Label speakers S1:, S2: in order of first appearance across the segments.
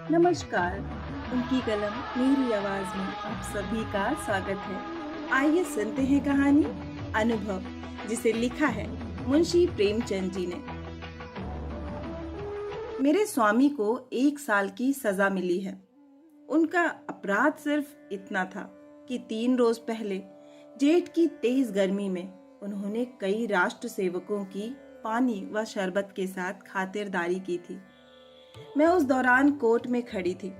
S1: नमस्कार। उनकी कलम मेरी आवाज में आप सभी का स्वागत है। आइए सुनते हैं कहानी अनुभव, जिसे लिखा है मुंशी प्रेमचंद जी ने। मेरे स्वामी को 1 साल की सजा मिली है। उनका अपराध सिर्फ इतना था कि 3 रोज पहले जेठ की तेज गर्मी में उन्होंने कई राष्ट्र सेवकों की पानी व शरबत के साथ खातिरदारी की थी। मैं उस दौरान कोर्ट में खड़ी थी।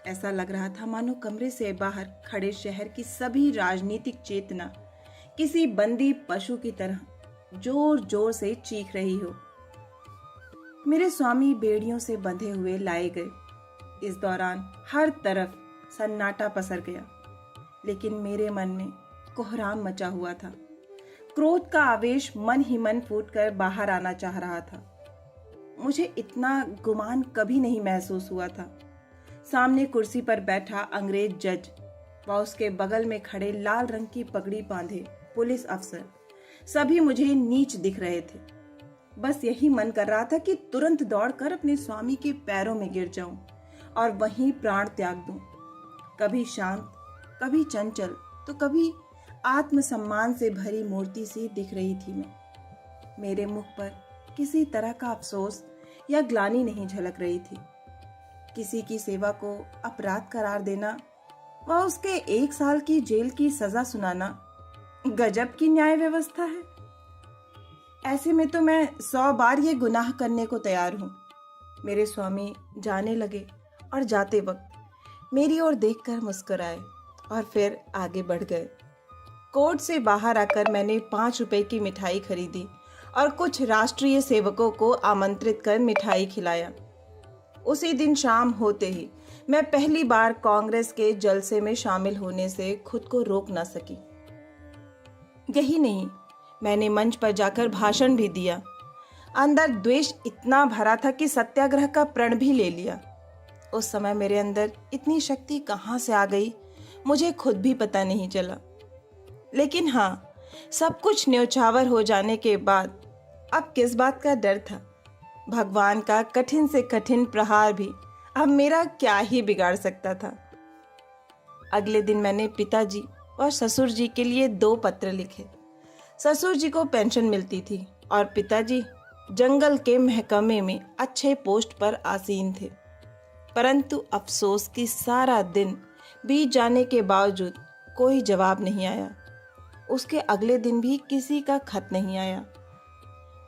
S1: ऐसा लग रहा था मानो कमरे से बाहर खड़े शहर की सभी राजनीतिक चेतना किसी बंदी पशु की तरह जोर जोर से चीख रही हो। मेरे स्वामी बेड़ियों से बंधे हुए लाए गए। इस दौरान हर तरफ सन्नाटा पसर गया, लेकिन मेरे मन में कोहराम मचा हुआ था। क्रोध का आवेश मन ही मन फूटकर बाहर आना चाह रहा था। मुझे इतना गुमान कभी नहीं महसूस हुआ था। सामने कुर्सी पर बैठा अंग्रेज जज व उसके बगल में खड़े लाल रंग की पगड़ी बांधे पुलिस अफसर सभी मुझे नीच दिख रहे थे। बस यही मन कर रहा था कि तुरंत दौड़कर अपने स्वामी के पैरों में गिर जाऊं और वहीं प्राण त्याग दूं। कभी शांत, कभी चंचल, तो कभी आत्मसम्मान से भरी मूर्ति सी दिख रही थी मैं। मेरे मुख पर किसी तरह का अफसोस या ग्लानि नहीं झलक रही थी। किसी की सेवा को अपराध करार देना व उसके 1 साल की जेल की सजा सुनाना गजब की न्याय व्यवस्था है। ऐसे में तो मैं 100 बार ये गुनाह करने को तैयार हूँ। मेरे स्वामी जाने लगे और जाते वक्त मेरी ओर देखकर मुस्कुराए और फिर आगे बढ़ गए। कोर्ट से बाहर आकर मैंने 5 रुपए की मिठाई खरीदी और कुछ राष्ट्रीय सेवकों को आमंत्रित कर मिठाई खिलाया। उसी दिन शाम होते ही मैं पहली बार कांग्रेस के जलसे में शामिल होने से खुद को रोक न सकी। यही नहीं, मैंने मंच पर जाकर भाषण भी दिया। अंदर द्वेष इतना भरा था कि सत्याग्रह का प्रण भी ले लिया। उस समय मेरे अंदर इतनी शक्ति कहाँ से आ गई, मुझे खुद भी पता नहीं चला। लेकिन हाँ, सब कुछ न्यौछावर हो जाने के बाद अब किस बात का डर था। भगवान का कठिन से कठिन प्रहार भी अब मेरा क्या ही बिगाड़ सकता था। अगले दिन मैंने पिताजी और ससुर जी के लिए 2 पत्र लिखे। ससुर जी को पेंशन मिलती थी और पिताजी जंगल के महकमे में अच्छे पोस्ट पर आसीन थे। परंतु अफसोस कि सारा दिन बीत जाने के बावजूद कोई जवाब नहीं आया। उसके अगले दिन भी किसी का खत नहीं आया।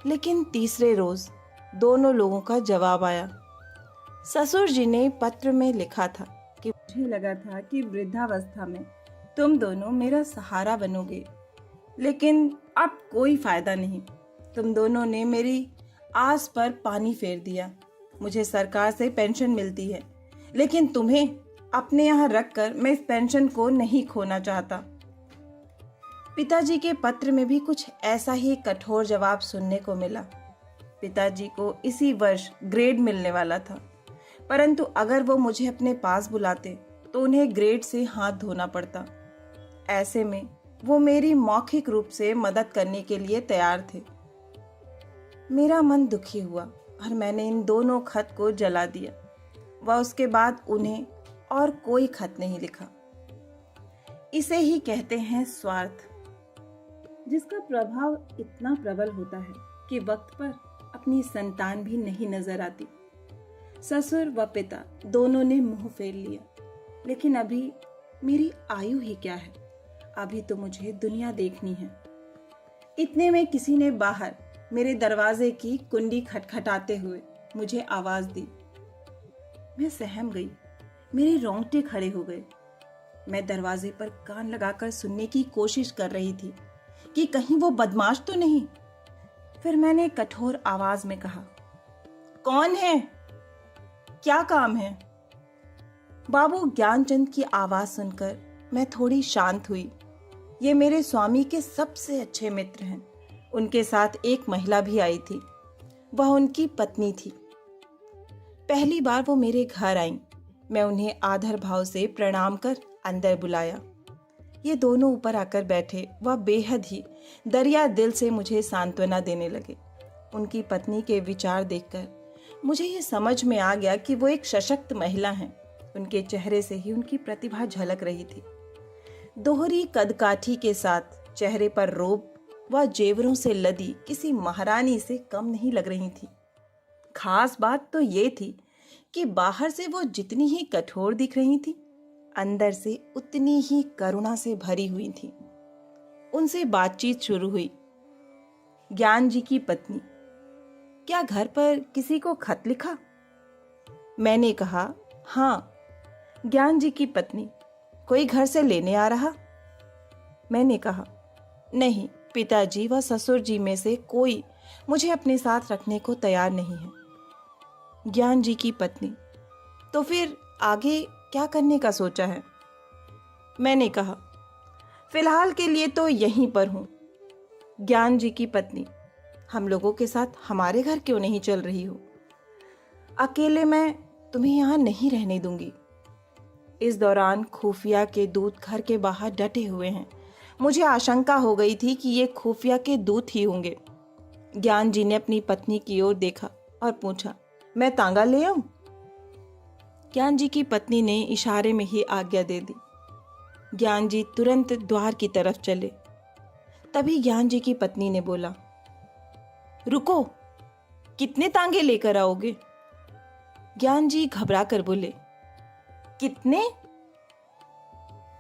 S1: लेकिन तीसरे रोज दोनों लोगों का जवाब आया। ससुर जी ने पत्र में लिखा था कि मुझे लगा था कि वृद्धावस्था में तुम दोनों मेरा सहारा बनोगे, लेकिन अब कोई फायदा नहीं। तुम दोनों ने मेरी आस पर पानी फेर दिया। मुझे सरकार से पेंशन मिलती है, लेकिन तुम्हें अपने यहाँ रखकर मैं इस पेंशन को नहीं खोना चाहता। पिताजी के पत्र में भी कुछ ऐसा ही कठोर जवाब सुनने को मिला। पिताजी को इसी वर्ष ग्रेड मिलने वाला था, परंतु अगर वो मुझे अपने पास बुलाते तो उन्हें ग्रेड से हाथ धोना पड़ता। ऐसे में वो मेरी मौखिक रूप से मदद करने के लिए तैयार थे। मेरा मन दुखी हुआ और मैंने इन दोनों खत को जला दिया व उसके बाद उन्हें और कोई खत नहीं लिखा। इसे ही कहते हैं स्वार्थ, जिसका प्रभाव इतना प्रबल होता है कि वक्त पर अपनी संतान भी नहीं नजर आती। ससुर व पिता दोनों ने मुंह फेर लिया, लेकिन अभी मेरी आयु ही क्या है। अभी तो मुझे दुनिया देखनी है। इतने में किसी ने बाहर मेरे दरवाजे की कुंडी खटखटाते हुए मुझे आवाज दी। मैं सहम गई, मेरे रोंगटे खड़े हो गए। मैं दरवाजे पर कान लगाकर सुनने की कोशिश कर रही थी कि कहीं वो बदमाश तो नहीं। फिर मैंने कठोर आवाज में कहा, कौन है? क्या काम है? बाबू ज्ञानचंद की आवाज सुनकर मैं थोड़ी शांत हुई। ये मेरे स्वामी के सबसे अच्छे मित्र हैं। उनके साथ एक महिला भी आई थी, वह उनकी पत्नी थी। पहली बार वो मेरे घर आईं। मैं उन्हें आदर भाव से प्रणाम कर अंदर बुलाया। ये दोनों ऊपर आकर बैठे। वह बेहद ही दरिया दिल से मुझे सांत्वना देने लगे। उनकी पत्नी के विचार देखकर मुझे ये समझ में आ गया कि वो एक सशक्त महिला हैं। उनके चेहरे से ही उनकी प्रतिभा झलक रही थी। दोहरी कदकाठी के साथ चेहरे पर रोब व जेवरों से लदी किसी महारानी से कम नहीं लग रही थी। खास बात तो ये थी कि बाहर से वो जितनी ही कठोर दिख रही थी, अंदर से उतनी ही करुणा से भरी हुई थी। उनसे बातचीत शुरू हुई। ज्ञान जी की पत्नी, क्या घर पर किसी को खत लिखा? मैंने कहा, हाँ। ज्ञान जी की पत्नी, कोई घर से लेने आ रहा? मैंने कहा, नहीं, पिताजी व ससुर जी में से कोई मुझे अपने साथ रखने को तैयार नहीं है। ज्ञान जी की पत्नी, तो फिर आगे क्या करने का सोचा है? मैंने कहा, फिलहाल के लिए तो यहीं पर हूं। ज्ञान जी की पत्नी, हम लोगों के साथ हमारे घर क्यों नहीं चल रही हो? अकेले मैं तुम्हें यहां नहीं रहने दूंगी। इस दौरान खुफिया के दूत घर के बाहर डटे हुए हैं। मुझे आशंका हो गई थी कि ये खुफिया के दूत ही होंगे। ज्ञान जी ने अपनी पत्नी की ओर देखा और पूछा, मैं तांगा ले आऊं? ज्ञान जी की पत्नी ने इशारे में ही आज्ञा दे दी। ज्ञान जी तुरंत द्वार की तरफ चले। तभी ज्ञान जी की पत्नी ने बोला, रुको, कितने तांगे लेकर आओगे? ज्ञान जी घबरा कर बोले, कितने?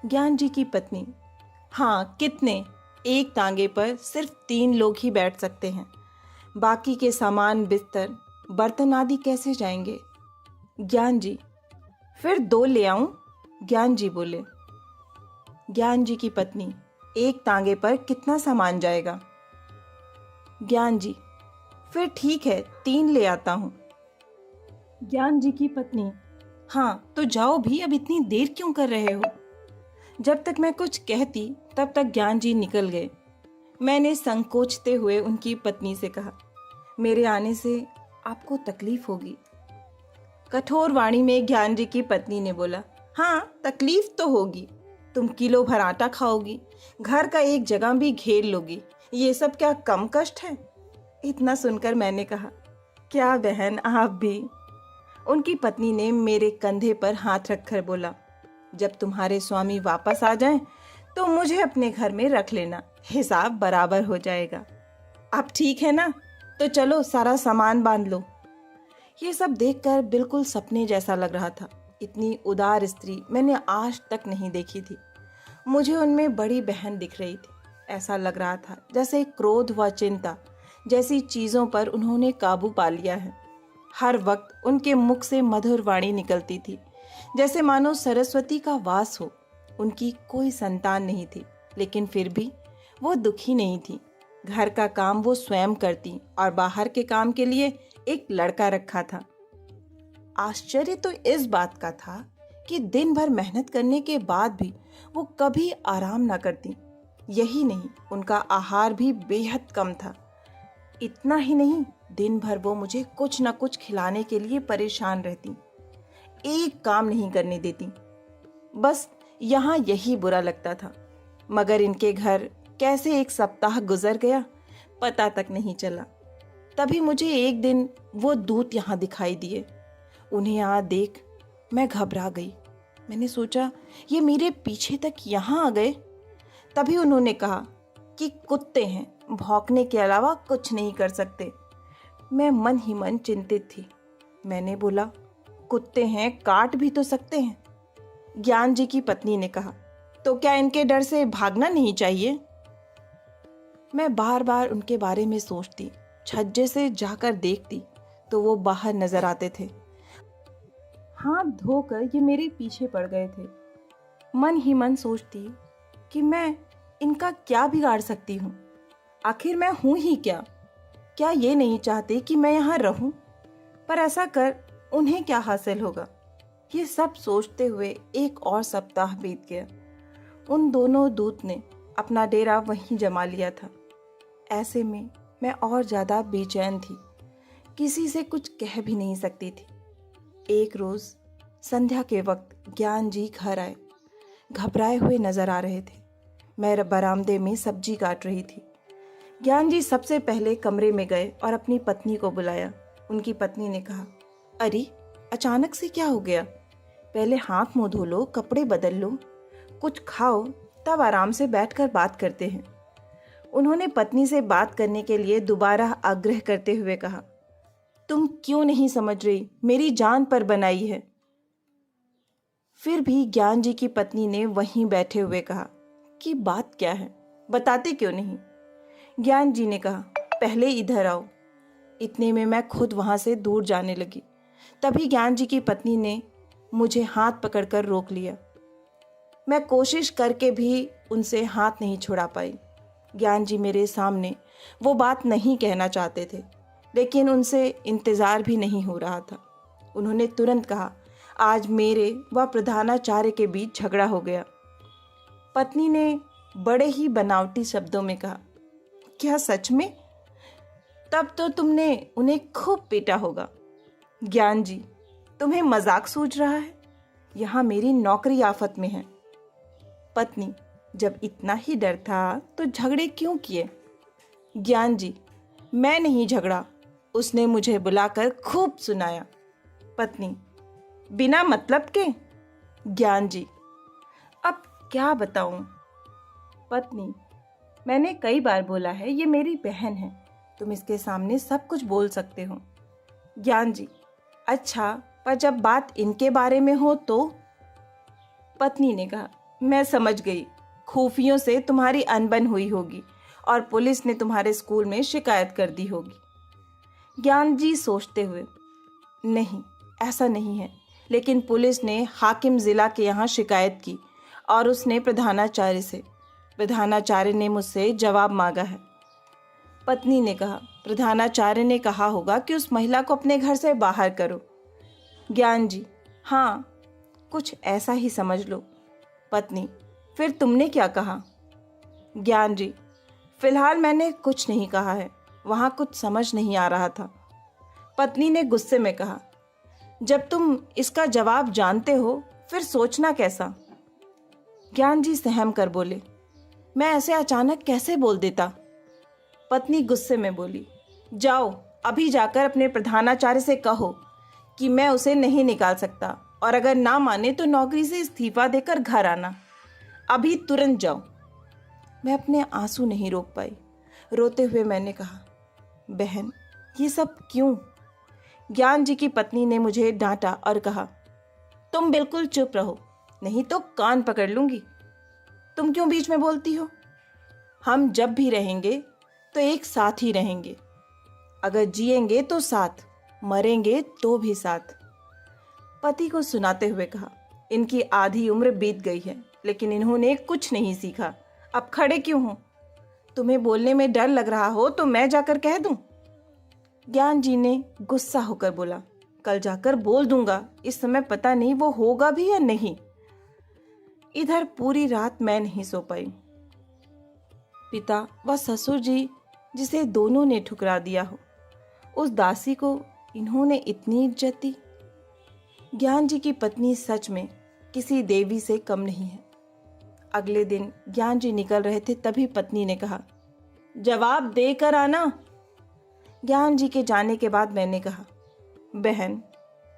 S1: ज्ञान जी की पत्नी, हाँ, कितने? एक तांगे पर सिर्फ 3 लोग ही बैठ सकते हैं। बाकी के सामान, बिस्तर, बर्तन आदि कैसे जाएंगे? ज्ञान जी, फिर 2 ले आऊं? ज्ञान जी बोले। ज्ञान जी की पत्नी, एक तांगे पर कितना सामान जाएगा? ज्ञान जी, फिर ठीक है, 3 ले आता हूं। ज्ञान जी की पत्नी, हाँ तो जाओ भी, अब इतनी देर क्यों कर रहे हो? जब तक मैं कुछ कहती तब तक ज्ञान जी निकल गए। मैंने संकोचते हुए उनकी पत्नी से कहा, मेरे आने से आपको तकलीफ होगी। कठोर वाणी में ज्ञान जी की पत्नी ने बोला, हाँ तकलीफ तो होगी, तुम किलो भर आटा खाओगी, घर का एक जगह भी घेर लोगी, ये सब क्या कम कष्ट है? इतना सुनकर मैंने कहा, क्या बहन आप भी? उनकी पत्नी ने मेरे कंधे पर हाथ रखकर बोला, जब तुम्हारे स्वामी वापस आ जाएं तो मुझे अपने घर में रख लेना, हिसाब बराबर हो जाएगा। अब ठीक है ना? तो चलो सारा सामान बांध लो। ये सब देखकर बिल्कुल सपने जैसा लग रहा था। इतनी उदार स्त्री मैंने आज तक नहीं देखी थी। मुझे उनमें बड़ी बहन दिख रही थी। ऐसा लग रहा था जैसे क्रोध व चिंता जैसी चीज़ों पर उन्होंने काबू पा लिया है। हर वक्त उनके मुख से मधुर वाणी निकलती थी, जैसे मानो सरस्वती का वास हो। उनकी कोई संतान नहीं थी, लेकिन फिर भी वो दुखी नहीं थी। घर का काम वो स्वयं करती और बाहर के काम के लिए एक लड़का रखा था। आश्चर्य तो इस बात का था कि दिन भर मेहनत करने के बाद भी वो कभी आराम ना करती। यही नहीं, उनका आहार भी बेहद कम था। इतना ही नहीं, दिन भर वो मुझे कुछ न कुछ खिलाने के लिए परेशान रहती, एक काम नहीं करने देती। बस यहाँ यही बुरा लगता था। मगर इनके घर कैसे एक सप्ताह गुजर गया पता तक नहीं चला। तभी मुझे एक दिन वो दूत यहाँ दिखाई दिए। उन्हें यहाँ देख मैं घबरा गई। मैंने सोचा ये मेरे पीछे तक यहाँ आ गए। तभी उन्होंने कहा कि कुत्ते हैं, भौंकने के अलावा कुछ नहीं कर सकते। मैं मन ही मन चिंतित थी। मैंने बोला, कुत्ते हैं, काट भी तो सकते हैं। ज्ञान जी की पत्नी ने कहा, तो क्या इनके डर से भागना नहीं चाहिए? मैं बार बार उनके बारे में सोचती, छज्जे से जाकर देखती तो वो बाहर नजर आते थे। हाथ धोकर ये मेरे पीछे पड़ गए थे। मन ही मन सोचती कि मैं इनका क्या बिगाड़ सकती हूँ। आखिर मैं हूँ ही क्या? क्या ये नहीं चाहते कि मैं यहाँ रहूँ? पर ऐसा कर उन्हें क्या हासिल होगा? ये सब सोचते हुए एक और सप्ताह बीत गया। उन दोनों दूत ने अपना डेरा वहीं जमा लिया था। ऐसे में मैं और ज़्यादा बेचैन थी, किसी से कुछ कह भी नहीं सकती थी। एक रोज़ संध्या के वक्त ज्ञान जी घर आए। घबराए हुए नजर आ रहे थे। मैं बरामदे में सब्जी काट रही थी। ज्ञान जी सबसे पहले कमरे में गए और अपनी पत्नी को बुलाया। उनकी पत्नी ने कहा, अरे, अचानक से क्या हो गया? पहले हाथ मुंह धो लो, कपड़े बदल लो, कुछ खाओ, तब आराम से बैठकर बात करते हैं। उन्होंने पत्नी से बात करने के लिए दोबारा आग्रह करते हुए कहा। तुम क्यों नहीं समझ रही? मेरी जान पर बनाई है। फिर भी ज्ञान जी की पत्नी ने वहीं बैठे हुए कहा कि बात क्या है, बताते क्यों नहीं? ज्ञान जी ने कहा, पहले इधर आओ। इतने में मैं खुद वहां से दूर जाने लगी। तभी ज्ञान जी की पत्नी ने मुझे हाथ पकड़कर रोक लिया। मैं कोशिश करके भी उनसे हाथ नहीं छुड़ा पाई। ज्ञान जी मेरे सामने वो बात नहीं कहना चाहते थे, लेकिन उनसे इंतज़ार भी नहीं हो रहा था। उन्होंने तुरंत कहा, आज मेरे व प्रधानाचार्य के बीच झगड़ा हो गया। पत्नी ने बड़े ही बनावटी शब्दों में कहा, क्या सच में? तब तो तुमने उन्हें खूब पीटा होगा। ज्ञान जी, तुम्हें मजाक सूझ रहा है? यहाँ मेरी नौकरी आफत में है। पत्नी, जब इतना ही डर था तो झगड़े क्यों किए? ज्ञान जी, मैं नहीं झगड़ा, उसने मुझे बुलाकर खूब सुनाया। पत्नी, बिना मतलब के? ज्ञान जी, अब क्या बताऊं? पत्नी, मैंने कई बार बोला है ये मेरी बहन है, तुम इसके सामने सब कुछ बोल सकते हो। ज्ञान जी, अच्छा, पर जब बात इनके बारे में हो तो? पत्नी ने कहा, मैं समझ गई, खुफियों से तुम्हारी अनबन हुई होगी और पुलिस ने तुम्हारे स्कूल में शिकायत कर दी होगी। ज्ञान जी सोचते हुए, नहीं, ऐसा नहीं है, लेकिन पुलिस ने हाकिम ज़िला के यहाँ शिकायत की और उसने प्रधानाचार्य से। प्रधानाचार्य ने मुझसे जवाब मांगा है। पत्नी ने कहा, प्रधानाचार्य ने कहा होगा कि उस महिला को अपने घर से बाहर करो। ज्ञान जी, हाँ, कुछ ऐसा ही समझ लो। पत्नी, फिर तुमने क्या कहा? ज्ञान जी, फिलहाल मैंने कुछ नहीं कहा है, वहाँ कुछ समझ नहीं आ रहा था। पत्नी ने गुस्से में कहा, जब तुम इसका जवाब जानते हो फिर सोचना कैसा? ज्ञान जी सहम कर बोले, मैं ऐसे अचानक कैसे बोल देता? पत्नी गुस्से में बोली, जाओ, अभी जाकर अपने प्रधानाचार्य से कहो कि मैं उसे नहीं निकाल सकता और अगर ना माने तो नौकरी से इस्तीफा देकर घर आना। अभी तुरंत जाओ। मैं अपने आंसू नहीं रोक पाई। रोते हुए मैंने कहा, बहन, ये सब क्यों? ज्ञान जी की पत्नी ने मुझे डांटा और कहा, तुम बिल्कुल चुप रहो, नहीं तो कान पकड़ लूंगी। तुम क्यों बीच में बोलती हो? हम जब भी रहेंगे तो एक साथ ही रहेंगे। अगर जिएंगे तो साथ, मरेंगे तो भी साथ। पति को सुनाते हुए कहा, इनकी आधी उम्र बीत गई है, लेकिन इन्होंने कुछ नहीं सीखा। अब खड़े क्यों हो? तुम्हें बोलने में डर लग रहा हो तो मैं जाकर कह दूं? ज्ञान जी ने गुस्सा होकर बोला, कल जाकर बोल दूंगा, इस समय पता नहीं वो होगा भी या नहीं। इधर पूरी रात मैं नहीं सो पाई। पिता व ससुर जी, जिसे दोनों ने ठुकरा दिया हो, उस दासी को इन्होंने इतनी इज्जत दी। ज्ञान जी की पत्नी सच में किसी देवी से कम नहीं है। अगले दिन ज्ञान जी निकल रहे थे, तभी पत्नी ने कहा, जवाब देकर आना। ज्ञान जी के जाने के बाद मैंने कहा, बहन,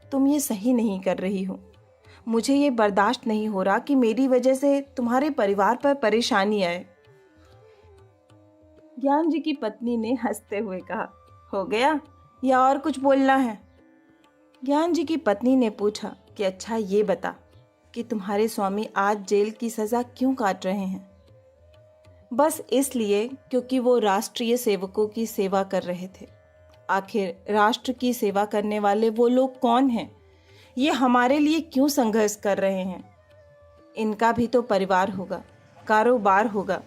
S1: तुम ये सही नहीं कर रही हो। मुझे ये बर्दाश्त नहीं हो रहा कि मेरी वजह से तुम्हारे परिवार पर परेशानी आए। ज्ञान जी की पत्नी ने हंसते हुए कहा, हो गया या और कुछ बोलना है? ज्ञान जी की पत्नी ने पूछा कि अच्छा ये बता कि तुम्हारे स्वामी आज जेल की सज़ा क्यों काट रहे हैं? बस इसलिए क्योंकि वो राष्ट्रीय सेवकों की सेवा कर रहे थे। आखिर राष्ट्र की सेवा करने वाले वो लोग कौन हैं? ये हमारे लिए क्यों संघर्ष कर रहे हैं? इनका भी तो परिवार होगा, कारोबार होगा,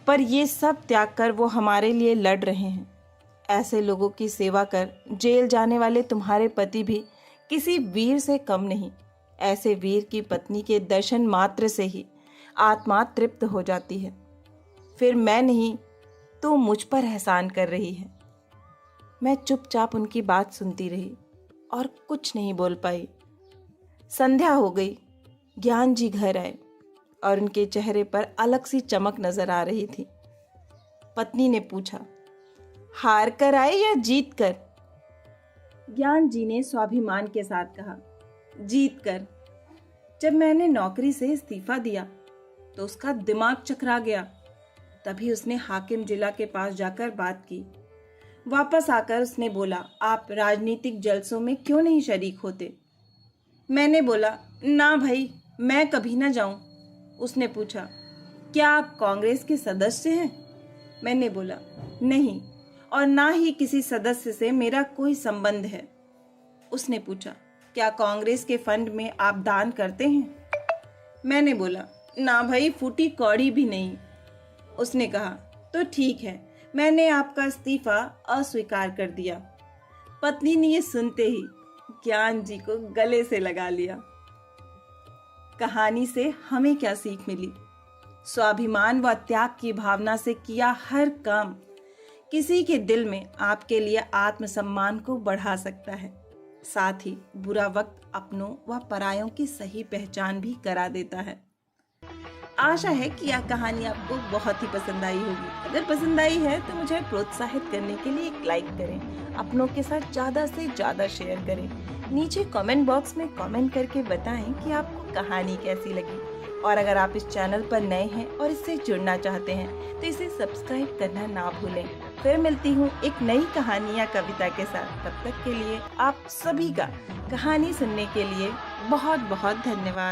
S1: पर ये सब त्याग कर वो हमारे लिए लड़ रहे हैं। ऐसे लोगों की सेवा कर जेल जाने वाले तुम्हारे पति भी किसी वीर से कम नहीं। ऐसे वीर की पत्नी के दर्शन मात्र से ही आत्मा तृप्त हो जाती है। फिर मैं नहीं, तो मुझ पर एहसान कर रही है। मैं चुपचाप उनकी बात सुनती रही और कुछ नहीं बोल पाई। संध्या हो गई। ज्ञान जी घर आए और उनके चेहरे पर अलग सी चमक नजर आ रही थी। पत्नी ने पूछा, हार कर आए या जीत कर? ज्ञान जी ने स्वाभिमान के साथ कहा, जीत कर। जब मैंने नौकरी से इस्तीफा दिया तो उसका दिमाग चकरा गया। तभी उसने हाकिम जिला के पास जाकर बात की। वापस आकर उसने बोला, आप राजनीतिक जलसों में क्यों नहीं शरीक होते? मैंने बोला, ना भाई, मैं कभी ना जाऊं। उसने पूछा, क्या आप कांग्रेस के सदस्य हैं? मैंने बोला, नहीं, और ना ही किसी सदस्य से मेरा कोई संबंध है। उसने पूछा, क्या कांग्रेस के फंड में आप दान करते हैं? मैंने बोला, ना भाई, फूटी कौड़ी भी नहीं। उसने कहा, तो ठीक है, मैंने आपका इस्तीफा अस्वीकार कर दिया। पत्नी ने ये सुनते ही ज्ञान जी को गले से लगा लिया। कहानी से हमें क्या सीख मिली? स्वाभिमान व त्याग की भावना से किया हर काम किसी के दिल में आपके लिए आत्मसम्मान को बढ़ा सकता है। साथ ही बुरा वक्त अपनों व परायों की सही पहचान भी करा देता है। आशा है कि यह कहानी आपको बहुत ही पसंद आई होगी। अगर पसंद आई है तो मुझे प्रोत्साहित करने के लिए एक लाइक करें, अपनों के साथ ज़्यादा से ज़्यादा शेयर करें। नीचे कमेंट बॉक्स में कमेंट करके बताएं कि आपको कहानी कैसी लगी। और अगर आप इस चैनल पर नए हैं और इससे जुड़ना चाहते हैं तो इसे सब्सक्राइब करना ना भूलें। फिर मिलती हूँ एक नई कहानी या कविता के साथ। तब तक के लिए आप सभी का कहानी सुनने के लिए बहुत बहुत धन्यवाद।